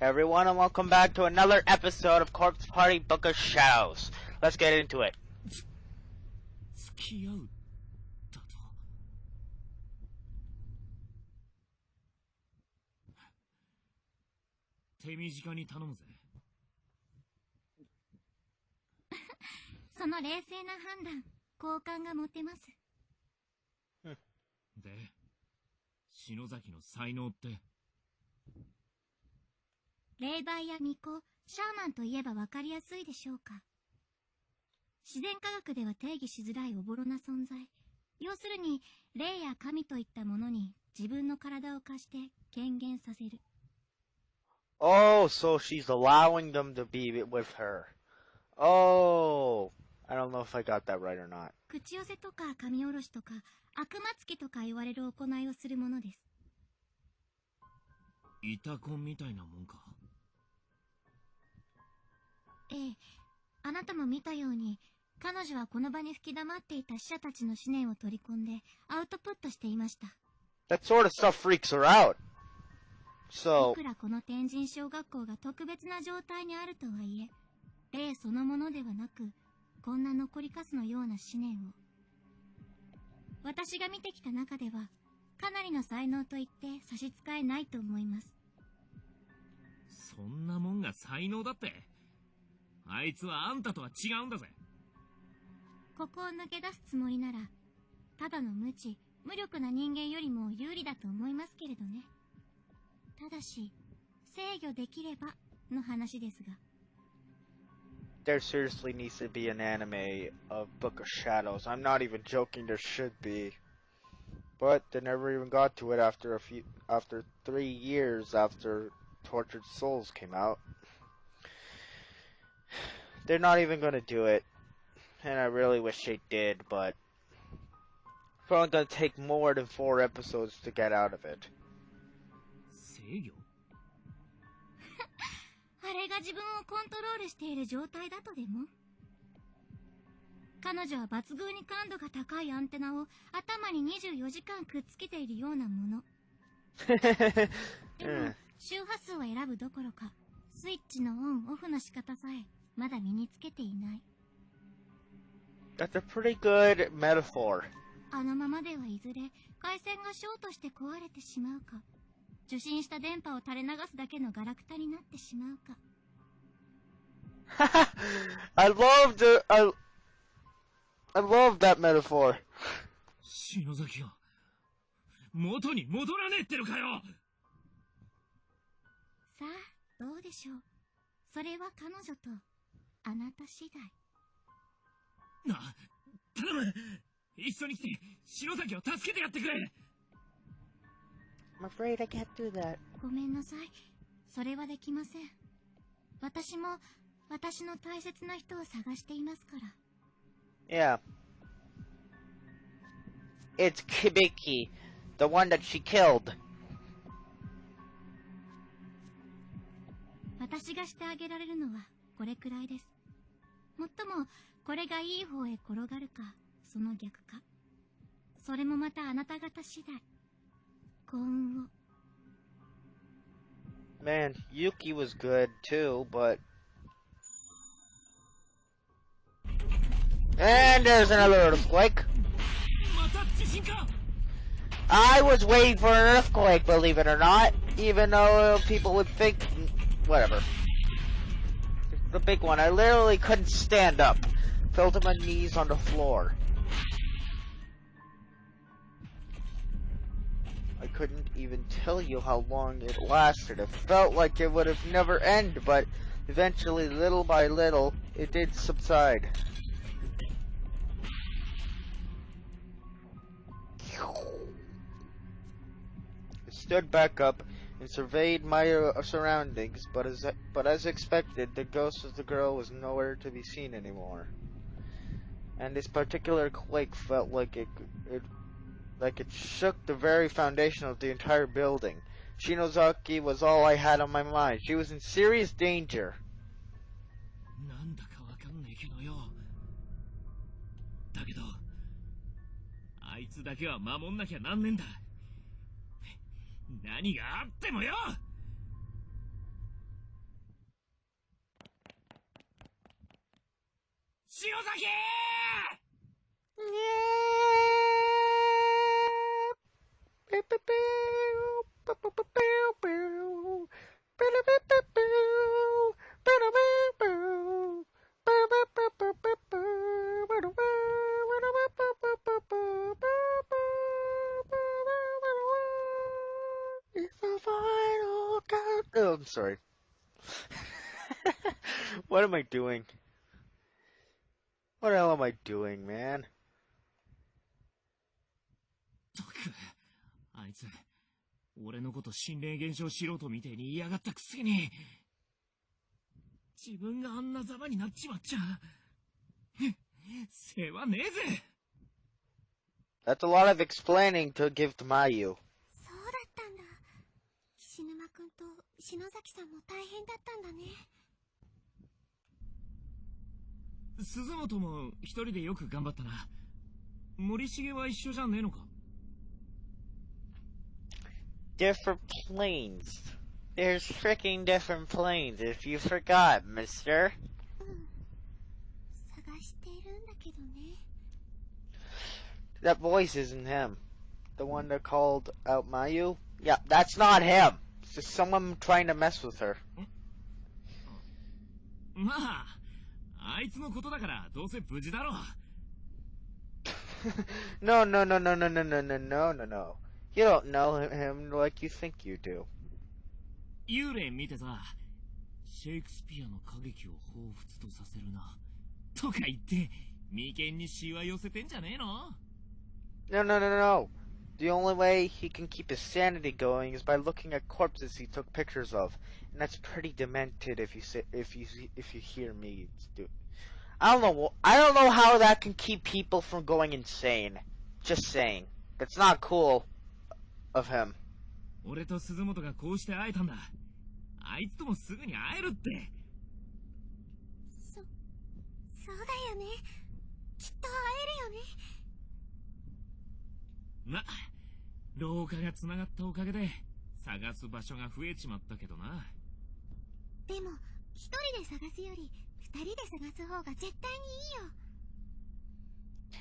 Everyone, and welcome back to another episode of Corpse Party Book of Shadows. Let's get into it. 付き合うだと。手短に頼むぜ。その冷静な判断、好感が持てます。で、篠崎の才能って。霊媒や巫女、シャーマンといえばわかりやすいでしょうか。自然科学では定義しづらいおぼろな存在。要するに、霊や神といったものに自分の体を貸して権限させる。Oh, so she's allowing them to be with her. Oh, I don't know if I got that right or not. 口寄せとか神下ろしとか、悪魔つきとか言われる行いをするものです。イタコンみたいなもんか。ええ、あなたも見たように、彼女はこの場に吹き溜まっていた死者たちの思念を取り込んでアウトプットしていました。That sort of stuff freaks her out. い So, くらこの天神小学校が特別な状態にあるとはいえ、霊そのものではなく、こんな残りかすのような思念を。私が見てきた中では、かなりの才能と言って差し支えないと思います。そんなもんが才能だって。あいつはあんたとは違うんだぜ。ここを抜け出すつもりなら、ただの無知、無力な人間よりも有利だと思いますけれどね。ただし、制御できればの話ですが。there seriously needs to be an anime of Book of Shadows. I'm not even joking, there should be. But they never even got to it after 3 years after Tortured Souls came out. They're not even gonna do it. And I really wish they did, but it's probably gonna take more than 4 episodes to get out of it. 制御？あれが自分をコントロールしている状態だとでも？彼女は抜群に感度が高いアンテナを頭に24時間くっつけているようなもの。でも、周波数を選ぶどころか、スイッチのオンオフの仕方さえまだ身につけていない。That's a pretty good metaphor. あのままではいずれ回線がショートして壊れてしまうか、受信した電波を垂れ流すだけのガラクタになってしまうか。I love that metaphor. 篠崎が元に戻らねえってのかよ。さあ、どうでしょう。それは彼女とあなた次第。頼む。一緒に来て篠崎を助けてやってくれ。I'm afraid I can't do that. ごめんなさい。それはできません。私も私の大切な人を探していますから。Yeah. It's Kibiki, the one that she killed. 私がしてあげられるのはこれくらいです。もっとも、これがいい方へ転がるか、その逆か。それもまたあなた方次第。幸運を。Man, Yuki was good too, but... And there's another earthquake. また地震か。I was waiting for an earthquake, believe it or not. Even though people would think... Whatever. The big one. I literally couldn't stand up. Fell to my knees on the floor. I couldn't even tell you how long it lasted. It felt like it would have never ended, but eventually, little by little, it did subside. I stood back up and surveyed my surroundings, but as expected, the ghost of the girl was nowhere to be seen anymore. And this particular quake felt like it shook the very foundation of the entire building. Shinozaki was all I had on my mind. She was in serious danger. なんだかわかんねえけどよ。だけど、あいつだけは守んなきゃなんねんだ。何があってもよ。篠崎It's the final count. Oh, I'm sorry. What am I doing? What the hell am I doing, man? ったく、あいつ、俺のこと心霊現象素人みてえに言いやがったくせに、自分があんなざまになっちまっちゃ、世話ねえぜ。 That's a lot of explaining to give to Mayu. そうだったんだ。岸沼くんと篠崎さんも大変だったんだね。鈴本も一人でよく頑張ったな。森重は一緒じゃねえのか。 Different planes. There's freaking different planes if you forgot, mister. うん。探しているんだけどね。That voice isn't him. The one that called out Mayu? Yeah, that's not him. It's just someone trying to mess with her. まあ、あいつのことだからどうせ無事だろう。No, no, no, no, no, no, no, no, no, no, no. You don't know him like you think you do. 幽霊見てさ、シェイクスピアの歌劇を彷彿とさせるな。とか言って、眉間にシワ寄せてんじゃねえの？ No, no, no, no. The only way he can keep his sanity going is by looking at corpses he took pictures of, and that's pretty demented if you hear me. I don't know how that can keep people from going insane. Just saying. It's not cool of him. 俺と鈴本がこうして会えたんだ。あいつともすぐに会えるって。そうだよね。きっと会えるよね。ま、廊下が繋がったおかげで探す場所が増えちまったけどな。でも一人で探すより二人で探す方が絶対にいいよ。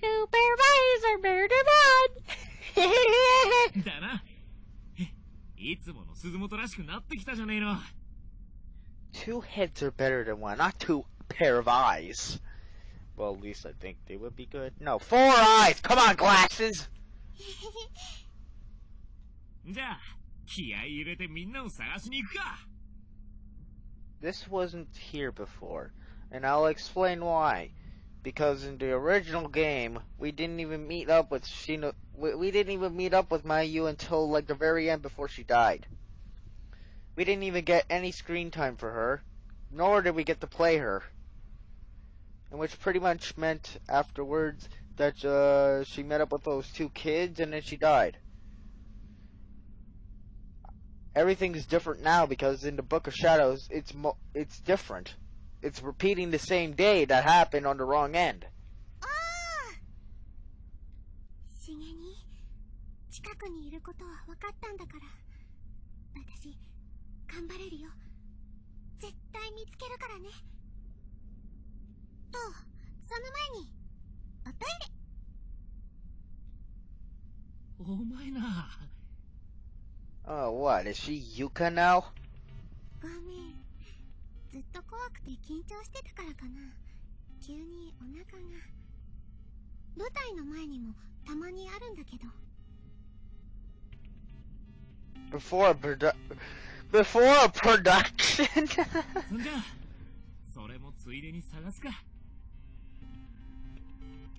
Two pair of eyes are better than one. だな。いつもの鈴本らしくなってきたじゃねえの。Two heads are better than one, not two pair of eyes. Well, at least I think they would be good. No, four eyes! Come on, glasses! じゃあ、気合い入れてみんなを探しに行くか。This wasn't here before, and I'll explain why. Because in the original game, we didn't even meet up with we didn't even meet up with Mayu until like the very end before she died. We didn't even get any screen time for her, nor did we get to play her. And which pretty much meant afterwards that she met up with those two kids and then she died. Everything's different now because in the Book of Shadows, it's different. It's repeating the same day that happened on the wrong end. しげに近くにいることは分かったんだから、私頑張れるよ。絶対見つけるからね。と、その前におトイレ。お前な。Oh, what? Is she Yuka now? ごめん。ずっと怖くて緊張してたからかな。急にお腹が。舞台の前にもたまにあるんだけど。Before a production? そんじゃ、それもついでに探すか。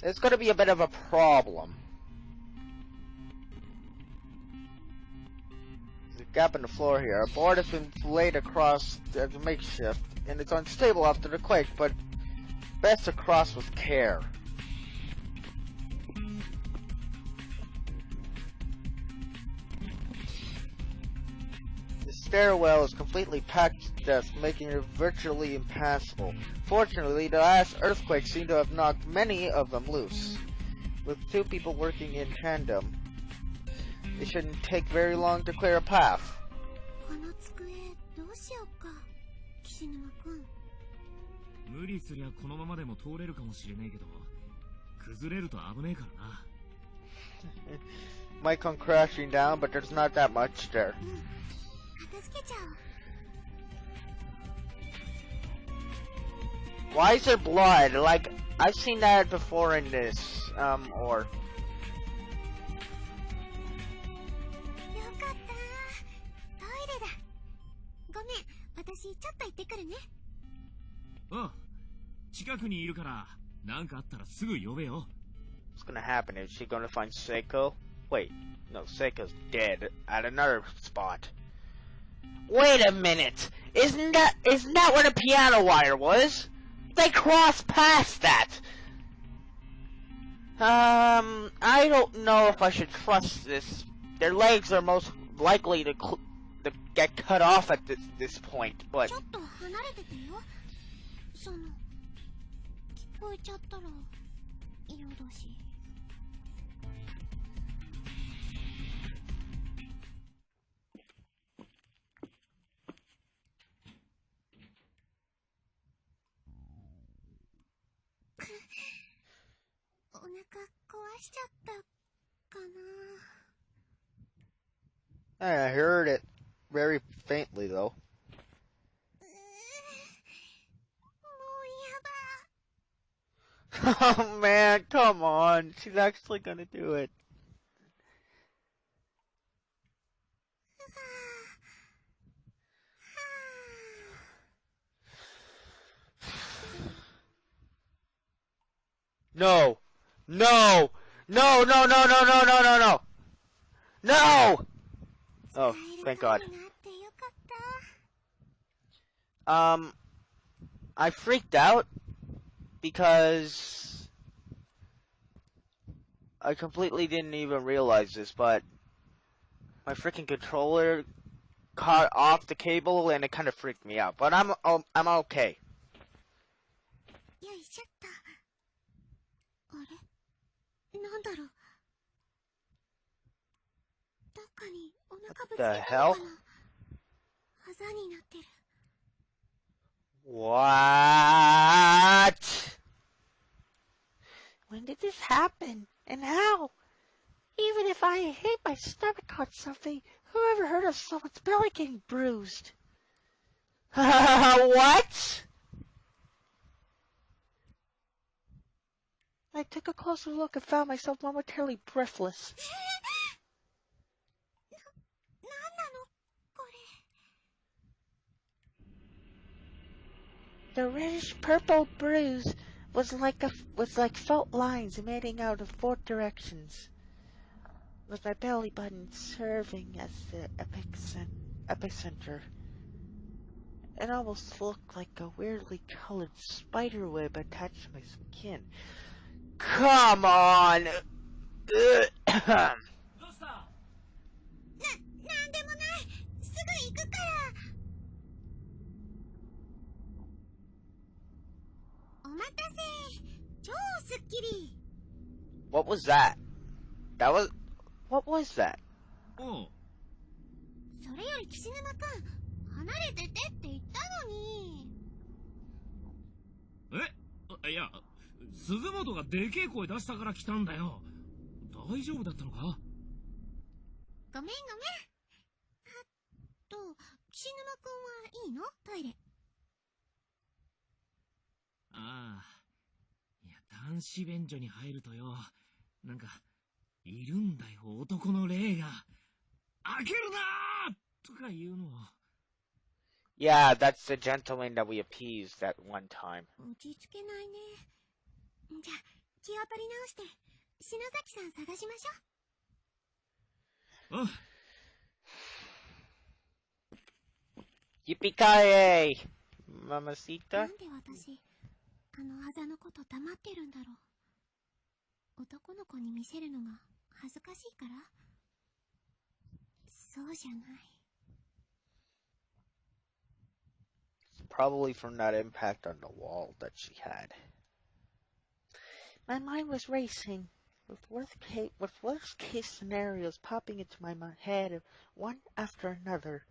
It's gonna be a bit of a problem. There's a gap in the floor here. A board has been laid across as a makeshift, and it's unstable after the quake, but best to cross with care. The stairwell is completely packed to death, making it virtually impassable. Fortunately, the last earthquake seemed to have knocked many of them loose. With two people working in tandem, it shouldn't take very long to clear a path. この机どうしようか、岸沼くん。無理すりゃこのままでも通れるかもしれねえけど、崩れると危ねえからな。Might come crashing down, but there's not that much there. 片付けちゃおう。 Why is there blood? Like, I've seen that before in this, or... よかった。トイレだ。ごめん、私ちょっと行ってくるね。ああ、近くにいるから、なんかあったらすぐ呼べよ。What's gonna happen? Is she gonna find Seiko? Wait, no, Seiko's dead at another spot. Wait a minute! Isn't that where the piano wire was? They crossed past that! I don't know if I should trust this. Their legs are most likely to get cut off at this point, but... ちょっと離れててよ。聞こえちゃったら、よろしい。お腹壊しちゃったかな。 I heard it very faintly, though. もうやだ。 Oh man, come on. She's actually gonna do it. No! No! No, no, no, no, no, no, no, no! No! Oh, thank God. I freaked out because I completely didn't even realize this, but my freaking controller caught off the cable and it kind of freaked me out. But I'm okay. よいしょっと。あれ、なんだろう。どっかにお腹ぶつけたのかな。あざになってる。 What? When did this happen? And how? Even if I hit my stomach on something, who ever heard of someone's belly getting bruised? What? I took a closer look and found myself momentarily breathless. なんなのこれ。 The reddish-purple bruise was like fault lines emanating out of 4 directions, with my belly button serving as the epicenter. It almost looked like a weirdly colored spider web attached to my skin. Come on! どうした？ なんでもない。すぐ行くから。お待たせ。超スッキリ。 What was that? What was that? おう。それより岸沼くん、離れててって言ったのに。え？いや、鈴本がでけえ声出したから来たんだよ。大丈夫だったのか？ごめん。あと、岸沼くんはいいの？トイレ。ああ。いや、男子便所に入るとよ、なんか、いるんだよ、男の霊が。開けるなーとか言うの。Yeah, that's the gentleman that we appeased at one time. 落ち着けないね。じゃあ、気を取り直して、篠崎さん探しましょう。ああ。Yippee-ki-yay! Mamacita? なんで私、あのあざのこと黙ってるんだろう。男の子に見せるのが恥ずかしいから？そうじゃない。Probably from that impact on the wall that she had. My mind was racing, with worst-case scenarios popping into my head one after another.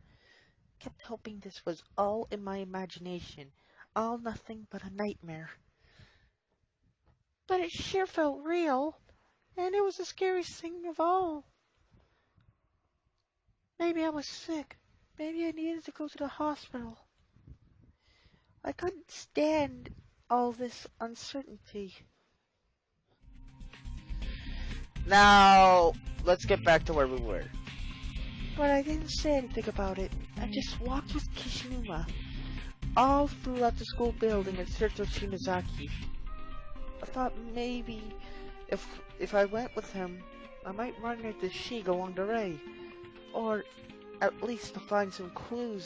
Kept hoping this was all in my imagination. all nothing but a nightmare. But it sure felt real, and it was the scariest thing of all. Maybe I was sick. Maybe I needed to go to the hospital. I couldn't stand all this uncertainty. Now, let's get back to where we were. But I didn't say anything about it. I just walked with Kishinuma all throughout the school building in search of Shinozaki. I thought maybe if I went with him, I might run into Shig along the way, or at least to find some clue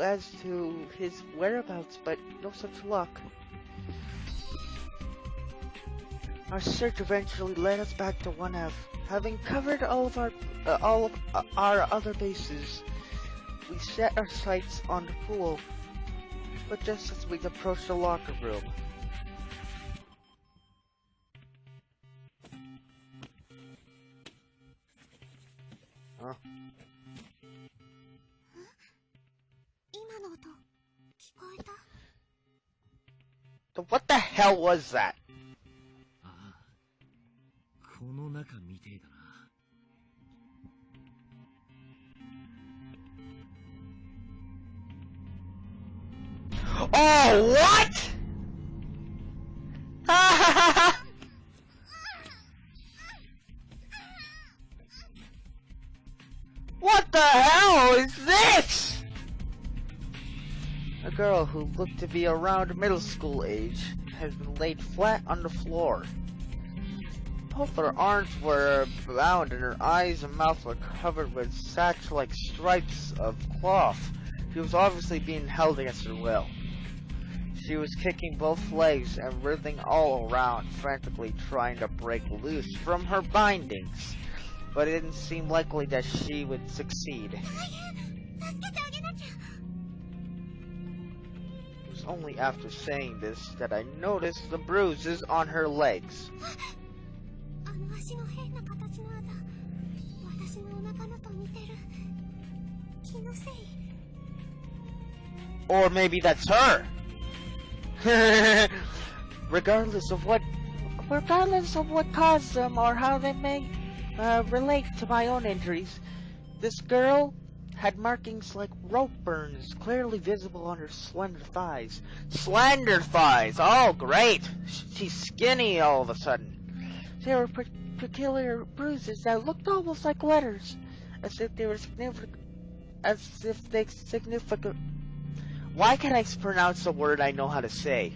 as to his whereabouts. But no such luck. Our search eventually led us back to 1F. Having covered all of our other bases, we set our sights on the pool. But just as we approached the locker room, what the hell was that? この中みてえだな。Oh, what? What the hell is this? A girl who looked to be around middle school age has been laid flat on the floor. Both her arms were bound and her eyes and mouth were covered with sash-like stripes of cloth. She was obviously being held against her will. She was kicking both legs and writhing all around, frantically trying to break loose from her bindings. But it didn't seem likely that she would succeed. It was only after saying this that I noticed the bruises on her legs. Or maybe that's her. Regardless of what caused them or how they may relate to my own injuries, this girl had markings like rope burns clearly visible on her slender thighs. Slender thighs! Oh, great! She's skinny all of a sudden. There were peculiar bruises that looked almost like letters, as if they significant. Why can't I pronounce a word I know how to say?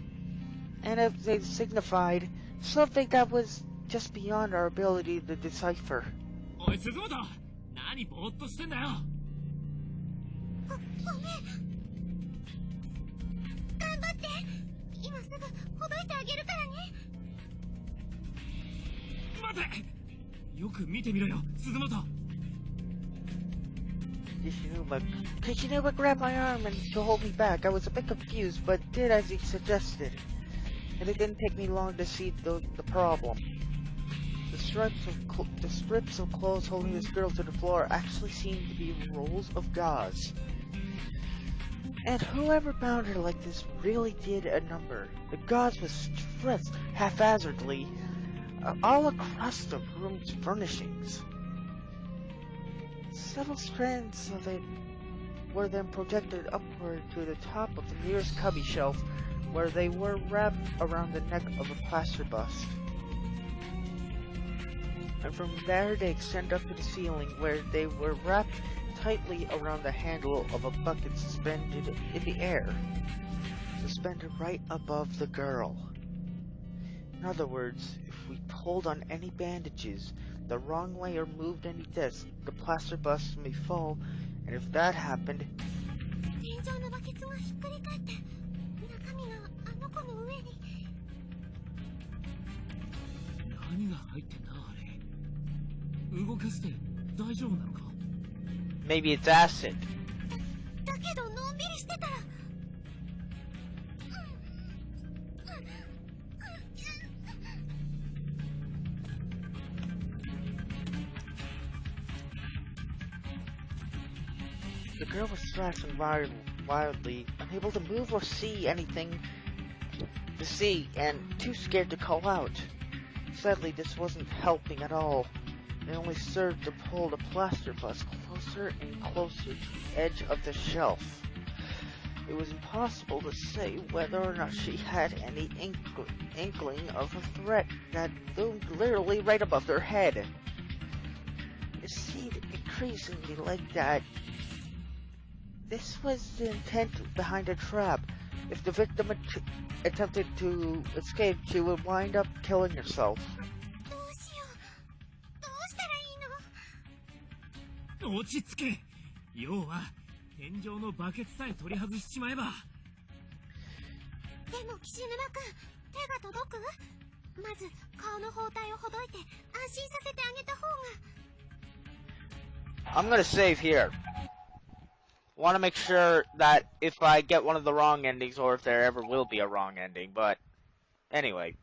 And if they signified something that was just beyond our ability to decipher. Oi, Suzumoto! Nani bootto shiteんだよ? Mate! Yoku mite miro yo, Suzumoto! Kishinuma grabbed my arm and to hold me back. I was a bit confused, but did as he suggested. And it didn't take me long to see the problem. The strips of clothes holding this girl to the floor actually seemed to be rolls of gauze. And whoever bound her like this really did a number. The gauze was stripped haphazardly all across the room's furnishings. Several strands of it were then projected upward to the top of the nearest cubby shelf, where they were wrapped around the neck of a plaster bust. And from there they extend up to the ceiling, where they were wrapped tightly around the handle of a bucket suspended in the air, suspended right above the girl. In other words, if we pulled on any bandages the wrong way or moved any disc, the plaster bust may fall, and if that happened, maybe it's acid. The girl was thrashing wildly, unable to move or see anything to see, and too scared to call out. Sadly, this wasn't helping at all. It only served to pull the plaster bust closer and closer to the edge of the shelf. It was impossible to say whether or not she had any inkling of a threat that loomed literally right above their head. It seemed increasingly like that. This was the intent behind a trap. If the victim attempted to escape, she would wind up killing herself. どうしよう。どうしたらいいの？落ち着け。要は天井のバケツさえ取り外しちまえば。でも岸沼くん、手が届く？まず顔の包帯をほどいて安心させてあげた方が。I'm gonna save here. Want to make sure that if I get one of the wrong endings, or if there ever will be a wrong ending, but anyway.